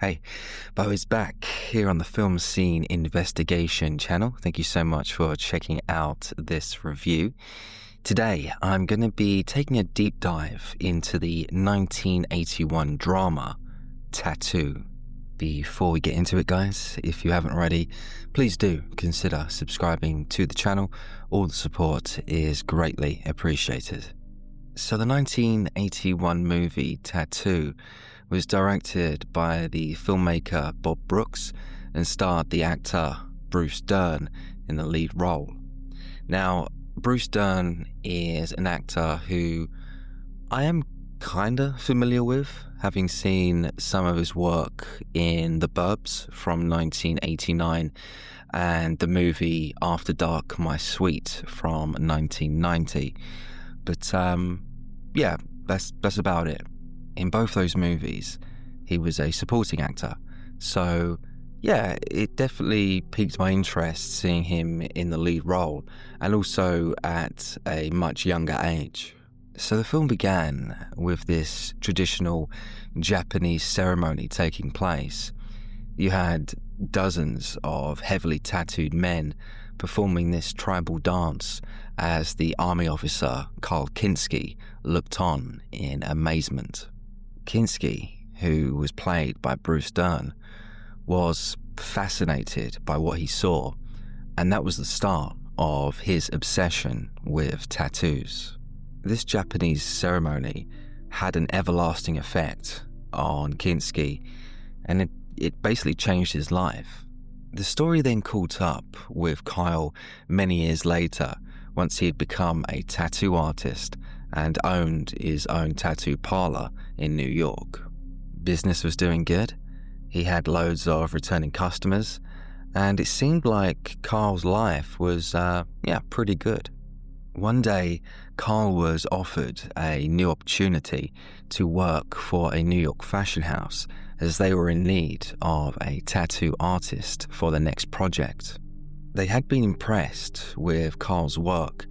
Hey, Bo is back here on the Film Scene Investigation channel. Thank you so much for checking out this review. Today, I'm going to be taking a deep dive into the 1981 drama, Tattoo. Before we get into it, guys, if you haven't already, please do consider subscribing to the channel. All the support is greatly appreciated. So the 1981 movie Tattoo was directed by the filmmaker Bob Brooks and starred the actor Bruce Dern in the lead role. Now, Bruce Dern is an actor who I am kinda familiar with, having seen some of his work in The Burbs from 1989 and the movie After Dark, My Sweet from 1990. But yeah, that's about it. In both those movies, he was a supporting actor. So yeah, it definitely piqued my interest seeing him in the lead role, and also at a much younger age. So the film began with this traditional Japanese ceremony taking place. You had dozens of heavily tattooed men performing this tribal dance as the army officer Karl Kinski looked on in amazement. Kinski, who was played by Bruce Dern, was fascinated by what he saw, and that was the start of his obsession with tattoos. This Japanese ceremony had an everlasting effect on Kinski, and it basically changed his life. The story then caught up with Kyle many years later, once he had become a tattoo artist and owned his own tattoo parlor in New York. Business was doing good, he had loads of returning customers, and it seemed like Kyle's life was, pretty good. One day, Kyle was offered a new opportunity to work for a New York fashion house as they were in need of a tattoo artist for the next project. They had been impressed with Kyle's work.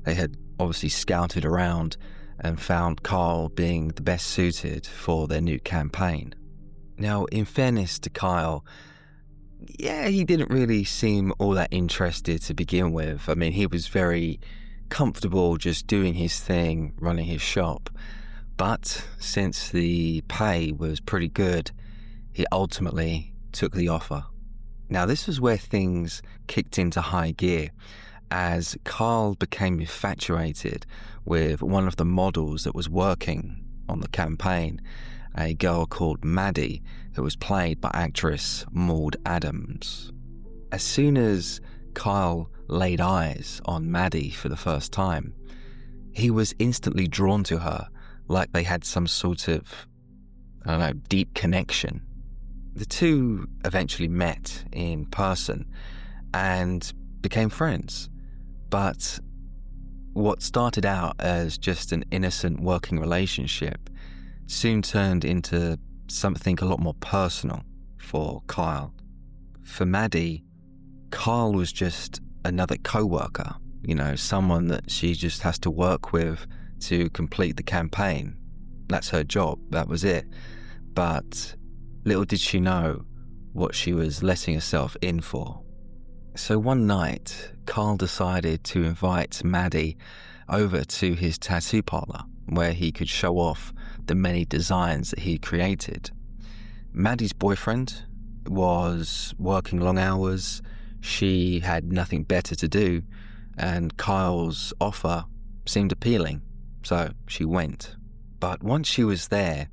They had obviously scouted around and found Kyle being the best suited for their new campaign. Now, in fairness to Kyle, he didn't really seem all that interested to begin with. I mean, he was very comfortable just doing his thing, running his shop. But since the pay was pretty good, he ultimately took the offer. Now, this was where things kicked into high gear, as Kyle became infatuated with one of the models that was working on the campaign, a girl called Maddie, who was played by actress Maud Adams. As soon as Kyle laid eyes on Maddie for the first time, he was instantly drawn to her, like they had some sort of, deep connection. The two eventually met in person and became friends, but what started out as just an innocent working relationship soon turned into something a lot more personal for Kyle. For Maddie, Kyle was just another co-worker, someone that she just has to work with to complete the campaign. That's her job, that was it. But little did she know what she was letting herself in for. So one night, Kyle decided to invite Maddie over to his tattoo parlor, where he could show off the many designs that he created. Maddie's boyfriend was working long hours. She had nothing better to do, and Kyle's offer seemed appealing, so she went. But once she was there,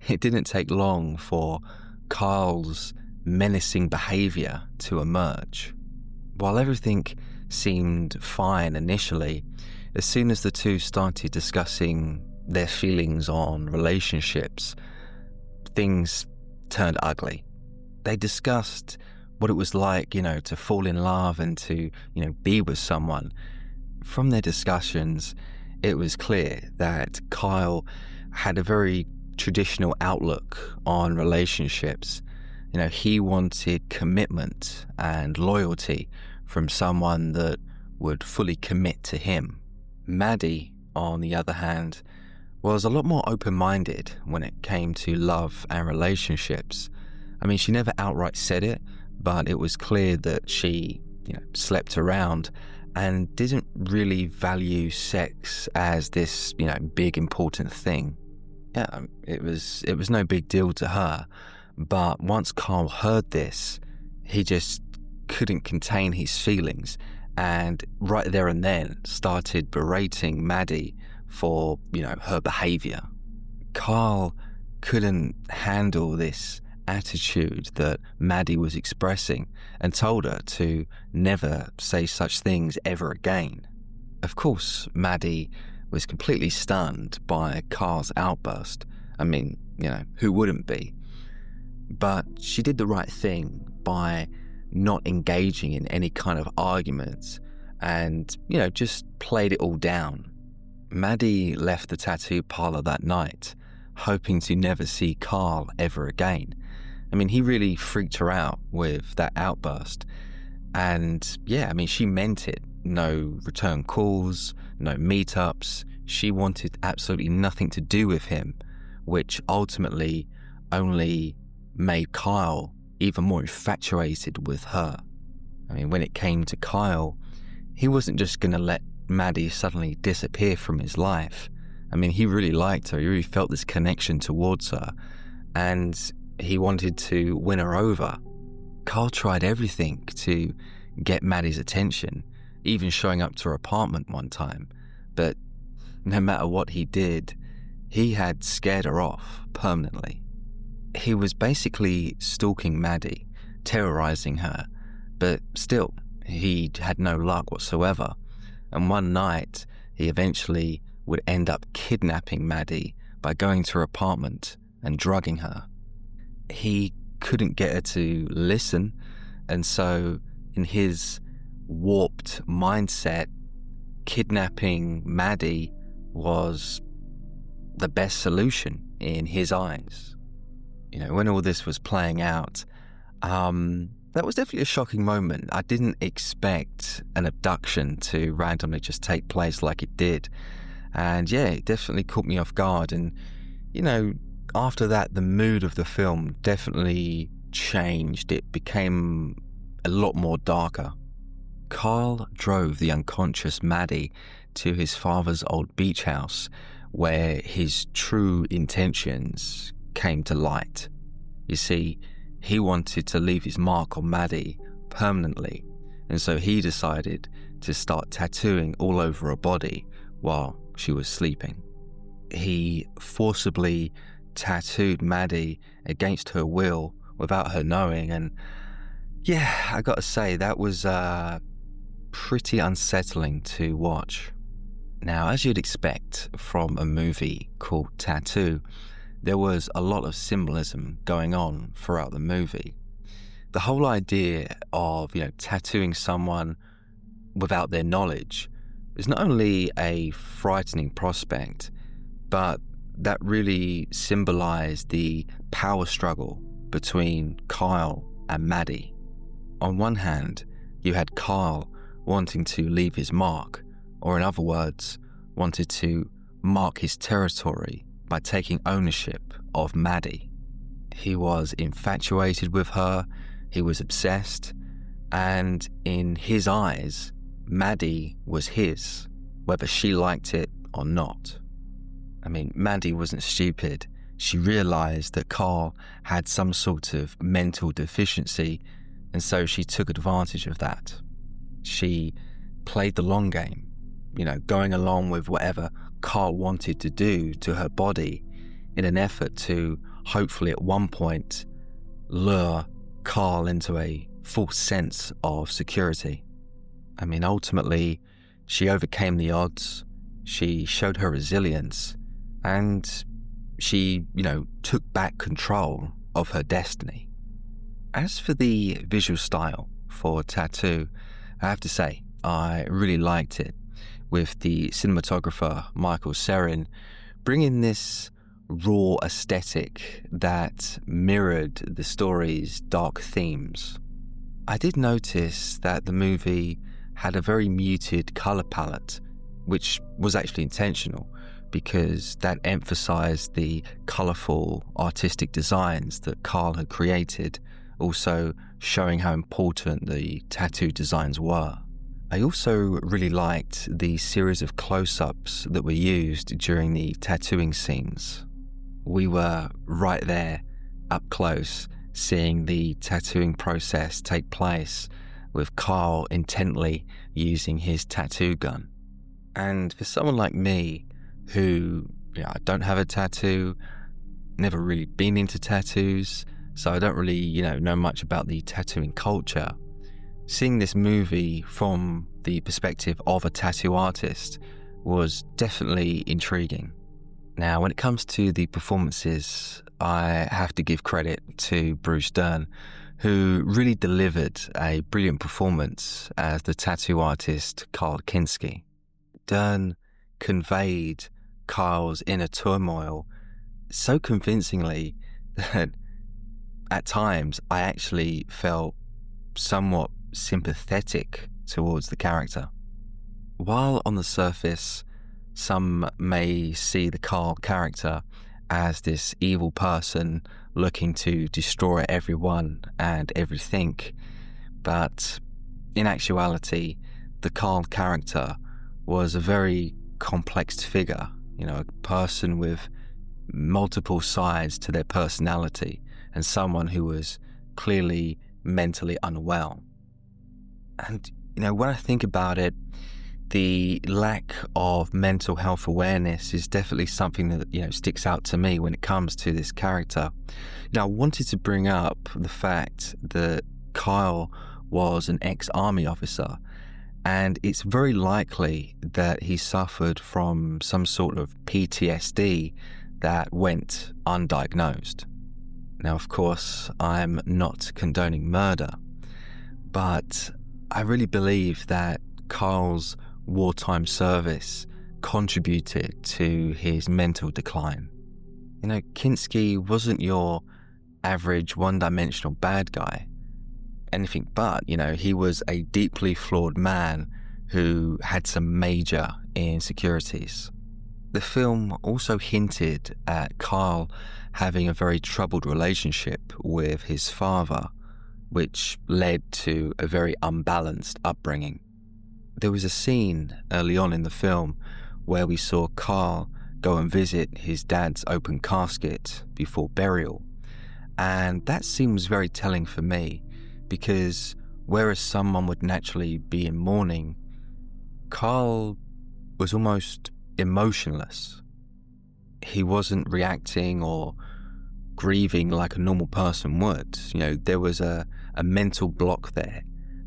it didn't take long for Kyle's menacing behavior to emerge. While everything seemed fine initially, as soon as the two started discussing their feelings on relationships, things turned ugly. They discussed what it was like, to fall in love and to, be with someone. From their discussions, it was clear that Kyle had a very traditional outlook on relationships. He wanted commitment and loyalty from someone that would fully commit to him. Maddie, on the other hand, was a lot more open-minded when it came to love and relationships. I mean, she never outright said it, but it was clear that she, slept around and didn't really value sex as this, big important thing. Yeah, it was no big deal to her. But once Carl heard this, he just couldn't contain his feelings and right there and then started berating Maddie for, her behavior. Carl couldn't handle this attitude that Maddie was expressing and told her to never say such things ever again. Of course, Maddie was completely stunned by Carl's outburst. I mean, who wouldn't be? But she did the right thing by not engaging in any kind of arguments and, just played it all down. Maddie left the tattoo parlor that night, hoping to never see Carl ever again. I mean, he really freaked her out with that outburst. And she meant it. No return calls, no meetups. She wanted absolutely nothing to do with him, which ultimately only made Kyle even more infatuated with her. I mean, when it came to Kyle, he wasn't just going to let Maddie suddenly disappear from his life. I mean, he really liked her. He really felt this connection towards her, and he wanted to win her over. Carl tried everything to get Maddie's attention, even showing up to her apartment one time. But no matter what he did, he had scared her off permanently. He was basically stalking Maddie, terrorizing her, but still, he had no luck whatsoever. And one night, he eventually would end up kidnapping Maddie by going to her apartment and drugging her. He couldn't get her to listen, and so in his warped mindset, kidnapping Maddie was the best solution in his eyes. When all this was playing out, that was definitely a shocking moment. I didn't expect an abduction to randomly just take place like it did. And it definitely caught me off guard. And, after that, the mood of the film definitely changed. It became a lot more darker. Carl drove the unconscious Maddie to his father's old beach house, where his true intentions came to light. You see, he wanted to leave his mark on Maddie permanently, and so he decided to start tattooing all over her body while she was sleeping. He forcibly tattooed Maddie against her will without her knowing, and I gotta say, that was pretty unsettling to watch. Now, as you'd expect from a movie called Tattoo, there was a lot of symbolism going on throughout the movie. The whole idea of, tattooing someone without their knowledge is not only a frightening prospect, but that really symbolized the power struggle between Kyle and Maddie. On one hand, you had Kyle wanting to leave his mark, or in other words, wanted to mark his territory by taking ownership of Maddie. He was infatuated with her, he was obsessed, and in his eyes, Maddie was his, whether she liked it or not. I mean, Maddie wasn't stupid. She realized that Carl had some sort of mental deficiency, and so she took advantage of that. She played the long game, going along with whatever Carl wanted to do to her body in an effort to hopefully at one point lure Carl into a false sense of security. I mean, ultimately, she overcame the odds, she showed her resilience, and she, took back control of her destiny. As for the visual style for Tattoo, I have to say, I really liked it, with the cinematographer Michael Serin bringing this raw aesthetic that mirrored the story's dark themes. I did notice that the movie had a very muted colour palette, which was actually intentional, because that emphasized the colorful artistic designs that Carl had created, also showing how important the tattoo designs were. I also really liked the series of close-ups that were used during the tattooing scenes. We were right there, up close, seeing the tattooing process take place, with Carl intently using his tattoo gun. And for someone like me, who, I don't have a tattoo, never really been into tattoos, so I don't really, know much about the tattooing culture, seeing this movie from the perspective of a tattoo artist was definitely intriguing. Now, when it comes to the performances, I have to give credit to Bruce Dern, who really delivered a brilliant performance as the tattoo artist Carl Kinski. Dern conveyed Carl's inner turmoil so convincingly that at times I actually felt somewhat sympathetic towards the character. While on the surface, some may see the Carl character as this evil person looking to destroy everyone and everything, but in actuality, the Carl character was a very complex figure, a person with multiple sides to their personality and someone who was clearly mentally unwell. And, when I think about it, the lack of mental health awareness is definitely something that, sticks out to me when it comes to this character. I wanted to bring up the fact that Kyle was an ex-army officer, and it's very likely that he suffered from some sort of PTSD that went undiagnosed. Now, of course, I'm not condoning murder, but I really believe that Carl's wartime service contributed to his mental decline. Kinski wasn't your average one-dimensional bad guy. Anything but, he was a deeply flawed man who had some major insecurities. The film also hinted at Carl having a very troubled relationship with his father, which led to a very unbalanced upbringing. There was a scene early on in the film where we saw Carl go and visit his dad's open casket before burial, and that scene was very telling for me, because whereas someone would naturally be in mourning, Carl was almost emotionless. He wasn't reacting or grieving like a normal person would. There was a mental block there,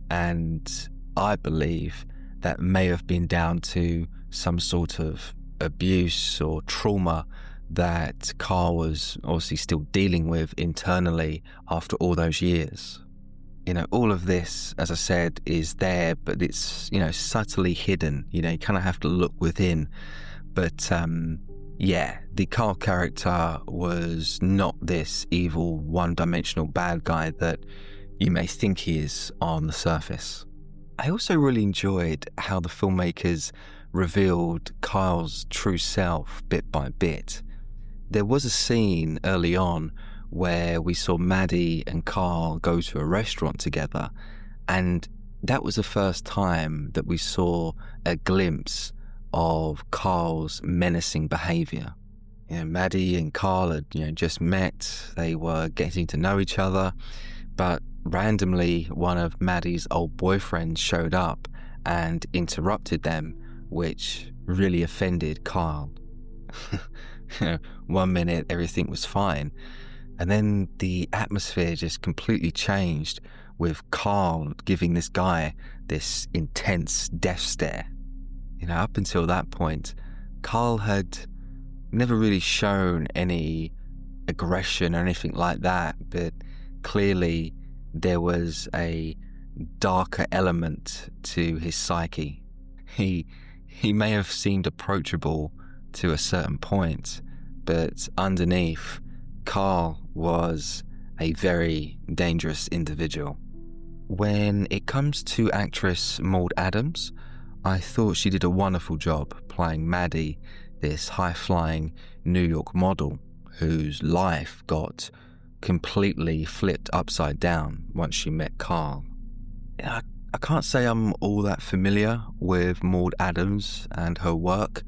and I believe that may have been down to some sort of abuse or trauma that Carl was obviously still dealing with internally after all those years. All of this, as I said, is there, but it's, subtly hidden. You kind of have to look within. But, the Carl character was not this evil, one-dimensional bad guy that you may think he is on the surface. I also really enjoyed how the filmmakers revealed Kyle's true self bit by bit. There was a scene early on where we saw Maddie and Carl go to a restaurant together, and that was the first time that we saw a glimpse of Carl's menacing behaviour. Maddie and Carl had just met, they were getting to know each other, but randomly one of Maddie's old boyfriends showed up and interrupted them, which really offended Carl. 1 minute everything was fine, and then the atmosphere just completely changed, with Carl giving this guy this intense death stare. Up until that point, Carl had never really shown any aggression or anything like that, but clearly there was a darker element to his psyche. He may have seemed approachable to a certain point, but underneath, Carl was a very dangerous individual. When it comes to actress Maud Adams, I thought she did a wonderful job playing Maddie, this high-flying New York model whose life got completely flipped upside down once she met Carl. I can't say I'm all that familiar with Maud Adams and her work,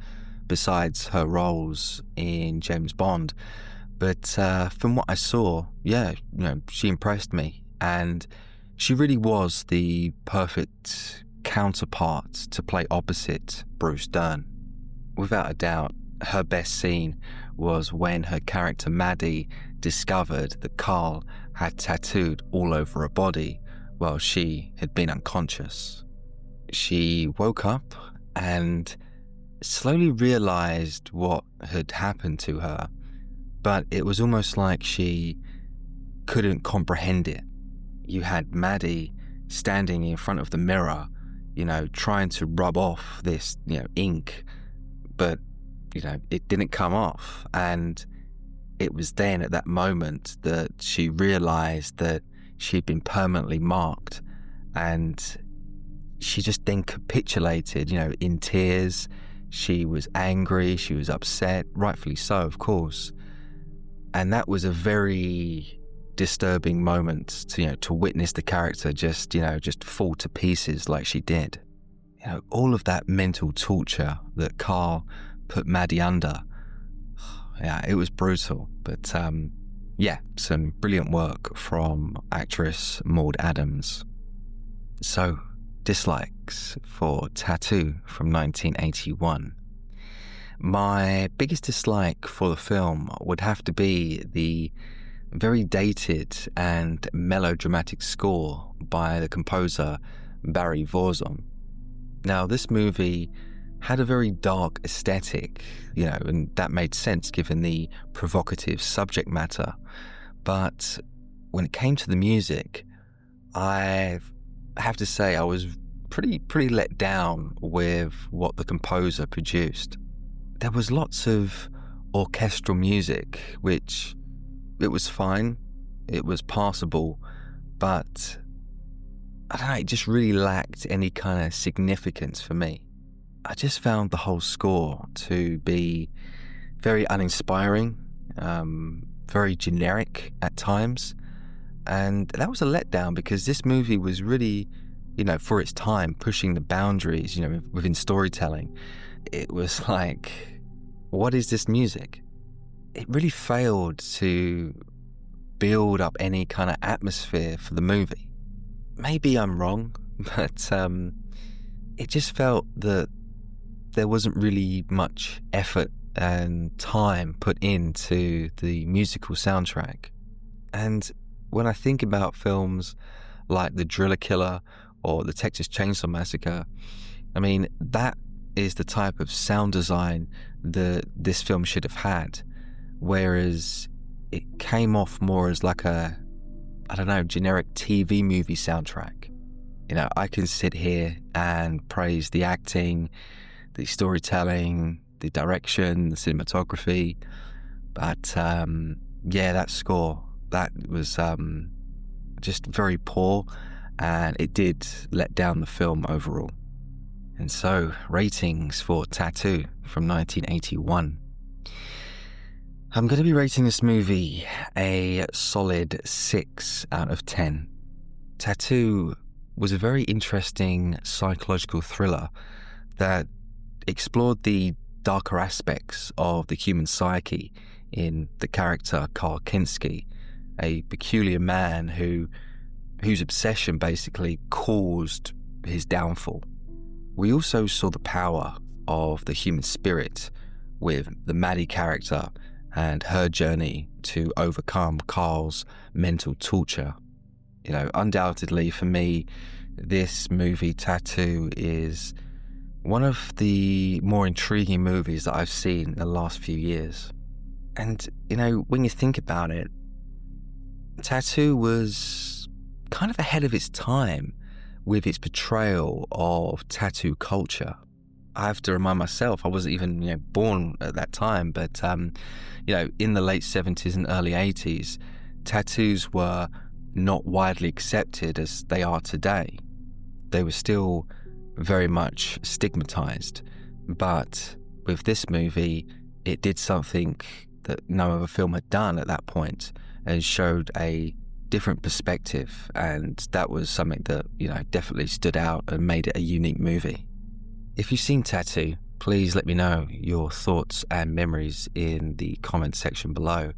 besides her roles in James Bond, but from what I saw, she impressed me, and she really was the perfect counterpart to play opposite Bruce Dern. Without a doubt, her best scene was when her character Maddie discovered that Carl had tattooed all over her body while she had been unconscious. She woke up and slowly realized what had happened to her, but it was almost like she couldn't comprehend it. You had Maddie standing in front of the mirror, trying to rub off this, ink, but, it didn't come off. And it was then at that moment that she realized that she'd been permanently marked, and she just then capitulated, in tears. She was angry, she was upset, rightfully so, of course. And that was a very disturbing moment to witness the character just fall to pieces like she did. All of that mental torture that Carl put Maddie under. Yeah, it was brutal, but some brilliant work from actress Maud Adams. So, dislikes for Tattoo from 1981. My biggest dislike for the film would have to be the very dated and melodramatic score by the composer Barry Vorzon. Now, this movie had a very dark aesthetic, and that made sense given the provocative subject matter. But when it came to the music, I have to say I was pretty let down with what the composer produced. There was lots of orchestral music, which it was fine, it was passable, but I don't know, it just really lacked any kind of significance for me. I just found the whole score to be very uninspiring, very generic at times, and that was a letdown because this movie was really, for its time, pushing the boundaries, within storytelling. It was like, what is this music? It really failed to build up any kind of atmosphere for the movie. Maybe I'm wrong, but it just felt that there wasn't really much effort and time put into the musical soundtrack. And when I think about films like The Driller Killer or The Texas Chainsaw Massacre, that is the type of sound design that this film should have had, whereas it came off more as like a, generic TV movie soundtrack. I can sit here and praise the acting, the storytelling, the direction, the cinematography, but that score, that was just very poor, and it did let down the film overall. And so, ratings for Tattoo from 1981. I'm going to be rating this movie a solid 6 out of 10. Tattoo was a very interesting psychological thriller that explored the darker aspects of the human psyche in the character Karl Kinski, a peculiar man whose obsession basically caused his downfall. We also saw the power of the human spirit with the Maddie character and her journey to overcome Carl's mental torture. Undoubtedly for me, this movie, Tattoo, is one of the more intriguing movies that I've seen in the last few years. And, when you think about it, Tattoo was kind of ahead of its time with its portrayal of tattoo culture. I have to remind myself, I wasn't even born at that time, but in the late 70s and early 80s, tattoos were not widely accepted as they are today. They were still very much stigmatized, but with this movie, it did something that no other film had done at that point and showed a different perspective. And that was something that, definitely stood out and made it a unique movie. If you've seen Tattoo, please let me know your thoughts and memories in the comment section below.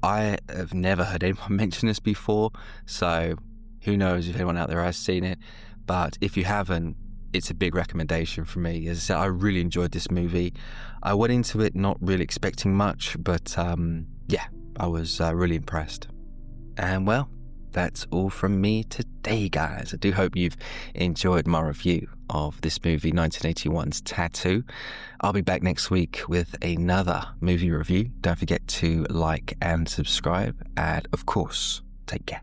I have never heard anyone mention this before, so who knows if anyone out there has seen it. But if you haven't, it's a big recommendation for me. As I said, I really enjoyed this movie. I went into it not really expecting much, but yeah, I was really impressed. And well, that's all from me today, guys. I do hope you've enjoyed my review of this movie, 1981's Tattoo. I'll be back next week with another movie review. Don't forget to like and subscribe. And of course, take care.